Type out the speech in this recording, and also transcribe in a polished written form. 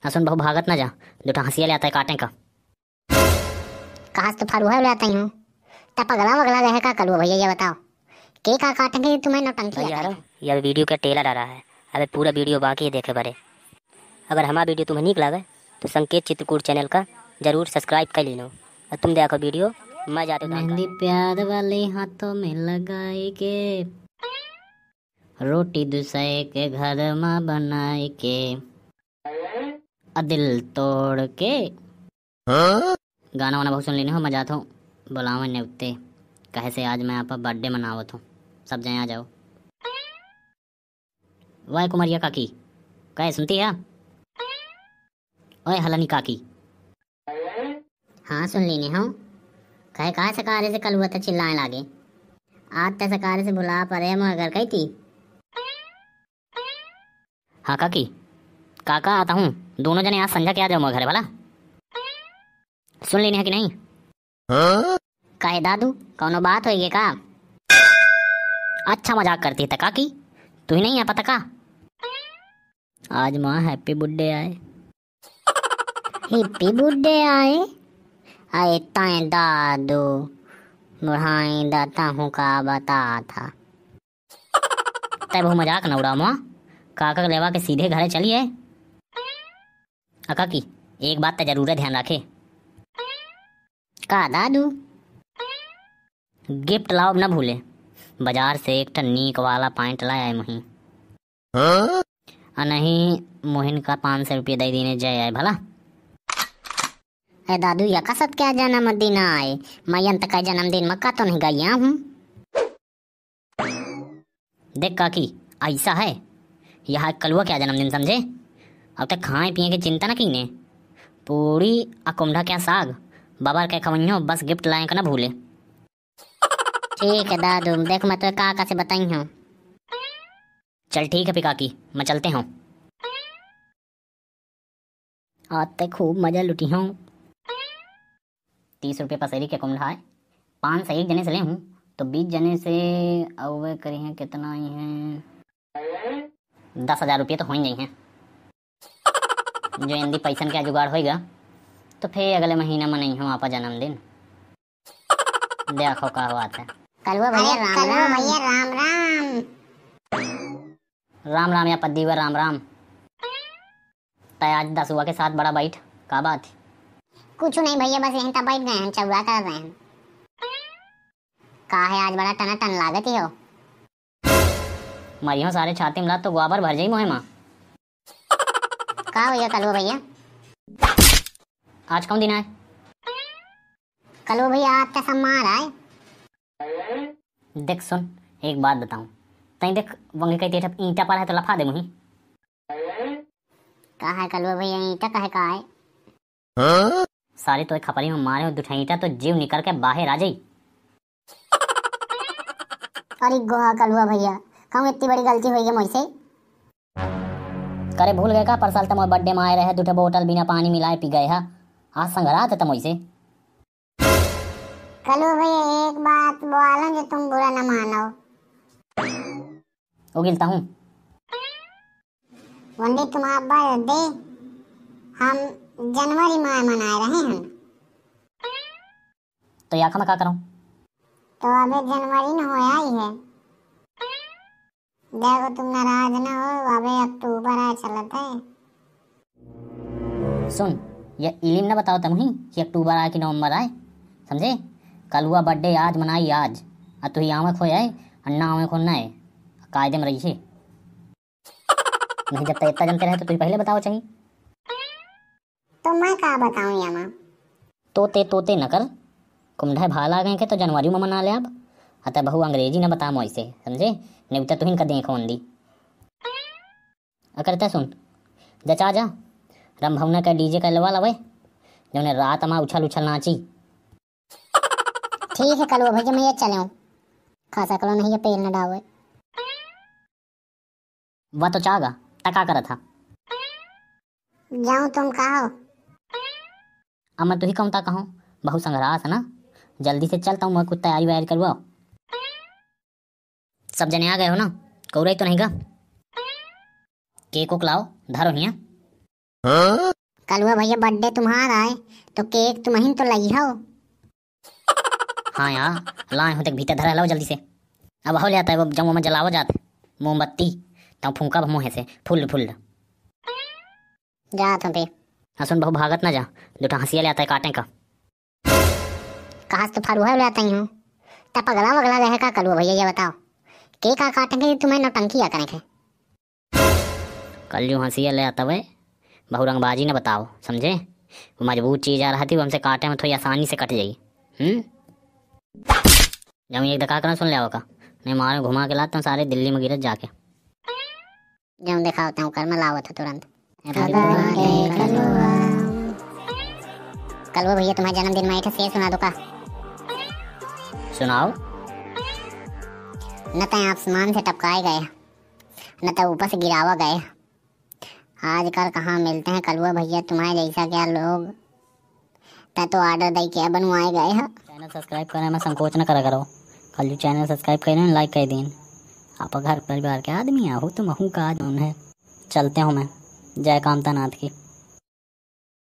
हाँ सुन, बहु भागत ना जा, दूठा हंसिया ले आता है काटे का। कहाँ से तो फरुहा ले आता हूँ। तब पगला वगला रहे का कलुआ भैया, ये बताओ के का काटेंगे तुम्हें नौटंकी आता यार है। यह वीडियो का टेलर आ रहा है, अबे पूरा वीडियो बाकी है देखे बरे। अगर हमारा वीडियो तुम्हें निक लगे तो संकेत चित्रकूट चैनल का जरूर सब्सक्राइब कर लो और तुम देखो वीडियो। मैं जाते हूँ मेहंदी प्यार वाले हाथों में लगाई के, रोटी दूसरे के घर में बनाई के, दिल तोड़ के। गाना वाना बहुत सुन लेने हो, मैं जाता हूँ बुलावे नेवते। कहे से आज मैं आप बर्थडे मनावत हूँ, सब जने आ जाओ। वाह कुमारिया काकी, कहे सुनती है? ओए हलनी काकी। हाँ सुन लेने हो। कहे कहा सकारे से कल हुआ था चिल्लाने लागे। आज तक सकारे से बुला पड़े मगर कही थी। हाँ काकी, काका आता हूँ, दोनों जने आज संध्या के आ जाओ घर भला। सुन लेने है कि नहीं? कहे दादू कौनो बात होगी का? अच्छा मजाक करती है काकी, तू ही नहीं है पता का? आज माँ हैप्पी बर्थडे आए। हैप्पी बर्थडे आए आए ताए दादू, बुढ़ाई दाता हूँ का बता था। तय बहु मजाक न उड़ा माँ, काका के लेवा के सीधे घरे चलिए। काकी एक बात तो जरूर ध्यान रखे। का दादू? गिफ्ट लाओ न भूले, बाजार से एक नीक वाला पैंट लाए मही। नहीं मोहिन का 500 रुपये दे देने जय आए भला। दादू या कसत क्या जन्मदिन आए, मैं अंत का जन्मदिन मक्का तो नहीं गई हूँ। देख काकी ऐसा है, यह कलुआ क्या जन्मदिन समझे? अब तक खाए पिए की चिंता न कीने, पूरी अकुमढ़ा क्या साग बाबर के खवइयो, बस गिफ्ट लाए का ना भूले। ठीक है दादू, देख मैं तो काका से बताई हूँ। चल ठीक है पिकाकी, मैं चलते हूँ। आज तक खूब मजा लुटी हूँ। 30 रुपये पसेरी के कुमढ़ा है, 5 से 1 जने से ले हूँ तो 20 जने से अवे करी हैं कितना ही हैं, 10,000 रुपये तो हो ही नहीं हैं। जो यदि पैसन का जुगाड़ होगा तो फिर अगले महीना में नहीं हूँ आपका जन्मदिन। देखो क्या बात है। कलुआ भैया राम राम। भैया राम राम। राम राम या पद्दीवर राम राम। तय आज 10 हुआ के साथ बड़ा बैठ का बात? कुछ नहीं भैया, बस यहीं तक बैठ गए हैं, चौरा कर रहे हैं। का है आज बड़ा टना टन लागत ही हो। मरियो सारे छाती मिला तो गोबर भर जाई मोहे माँ। का भैया कलुआ भैया? आज कौन दिन है? कलुआ भैया आज का सम्मार आए। देख सुन एक बात बताऊं, तई देख वंगे कई तेरा ईंटा पड़ा है तो लफा दे मुही। का है कलुआ भैया ईंटा कहे का है? सारी तो एक खपरी में मारे हो दुठा ईंटा तो जीव निकल के बाहर आ जाई। अरे गोहा कलुआ भैया, कहूँ इतनी बड़ी गलती हुई है मुझसे। करे भूल गए का? पर साल तम बर्थडे में आए रहे, दूठे बोतल बिना पानी मिलाए पी गए हा। आज संगरा थे तम से। कलुआ भैया एक बात बोला जो तुम बुरा न मानो। उगिलता हूँ वंदे तुम्हारा बर्थडे हम जनवरी में मना रहे हैं। तो या मैं क्या करूँ? तो अबे जनवरी न होया ही है। देखो तुम नाराज ना हो, अबे अक्टूबर आए चलत है। सुन ये इलिम ना बताओ तम ही कि अक्टूबर आए कि नवंबर आए, समझे? कलुआ बर्थडे आज मनाई आज, और तू ही आवे खोए आए अन्ना आवे खो ना है, कायदे में रही है। नहीं जब तक इतना जनते रहे तो तुझे पहले बताओ चाहिए। तो मैं क्या बताऊं यामा? तोते न कर, कुमढ़े भाला गए के तो जनवरी में मना ले अब। अतः बहु अंग्रेजी न बता मोई से, समझे? नहीं तो तुहिन का देखो अंदी करते। सुन जचा जा रंभवना का डीजे का लवा लवे जो रात में उछल उछल नाची। ठीक है कलुआ भैया, मैं ये चले खासा कलो नहीं ये पेल न डावे। वह तो चागा टका करा था। जाऊं तुम कहो? अब मैं तुही कहूँ ता कहूँ, बहु संग्रास है ना, जल्दी से चलता हूँ, मैं कुछ तैयारी वैयारी करवाओ। सब जने आ गए हो ना? कौरई तो नहीं गा? केक लाओ धरो हिया। कलुआ भैया बर्थडे तुम्हारा है तो केक तुम ही तो लाई हो। हाँ यार लाए हो तक भीतर धरा लाओ जल्दी से। अब हो जाता है वो जब में जलाओ जाते मोमबत्ती तब फूंका मुँह से फुल फुल जा तुम पे। हाँ सुन बहु भागत ना जा दूटा हंसिया ले आता है काटे का। कहाँ से तो फरुहा ले आते हूँ तब पगला वगला रहे का कलुआ भैया ये बताओ के का काटेंगे तुम्हें नौटंकी या करेंगे। कल जो हंसिया ले आता वह बहु रंगबाजी न बताओ समझे। वो मजबूत चीज़ आ रहा थी वो हमसे काटे में थोड़ी आसानी से कट जाएगी। जब एक धक्का करना सुन लिया होगा नहीं मारे घुमा के लाता हूँ सारे दिल्ली में गिरत जाके। जब देखा होता हूँ कर में लाओ था तुरंत। कलुआ भैया तुम्हारे जन्मदिन में एक शेर सुना दो का। सुनाओ। न तो आसमान से टपकाए गए न तो ऊपर से गिरावा गए। आजकल कहाँ मिलते हैं कलुआ भैया तुम्हारे जैसा क्या लोग। तो ऑर्डर दे के बनवाए गए हैं। चैनल सब्सक्राइब करने में संकोच न करा करो। कल जो चैनल सब्सक्राइब करें लाइक कर दें। आप घर परिवार के आदमी हो तुम हूँ का आदमी है। चलते हो मैं जय कामता नाथ की।